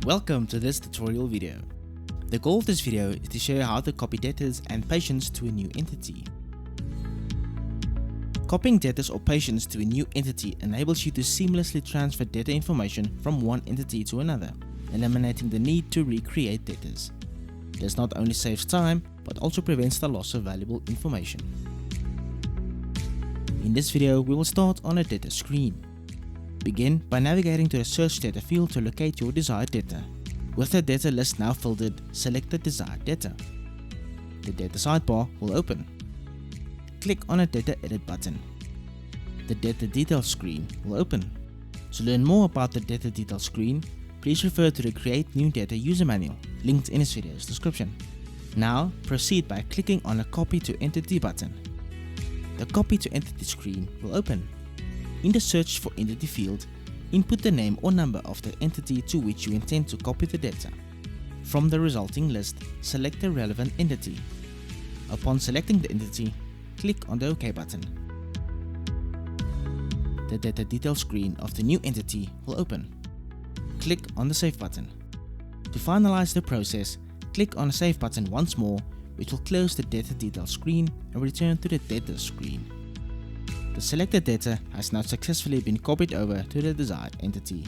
Welcome to this tutorial video. The goal of this video is to show you how to copy debtors and patients to a new entity. Copying debtors or patients to a new entity enables you to seamlessly transfer debtor information from one entity to another, eliminating the need to recreate debtors. This not only saves time, but also prevents the loss of valuable information. In this video, we will start on a debtor screen. Begin by navigating to the Search Debtor field to locate your desired debtor. With the debtor list now filtered, select the desired debtor. The debtor sidebar will open. Click on a Debtor Edit button. The Debtor Details screen will open. To learn more about the Debtor Details screen, please refer to the Create New Debtor user manual, linked in this video's description. Now, proceed by clicking on a Copy to Entity button. The Copy to Entity screen will open. In the Search for Entity field, input the name or number of the entity to which you intend to copy the debtor. From the resulting list, select the relevant entity. Upon selecting the entity, click on the OK button. The Debtor Details screen of the new entity will open. Click on the Save button. To finalize the process, click on the Save button once more, which will close the Debtor Details screen and return to the Debtors screen. The selected debtor has now successfully been copied over to the desired entity.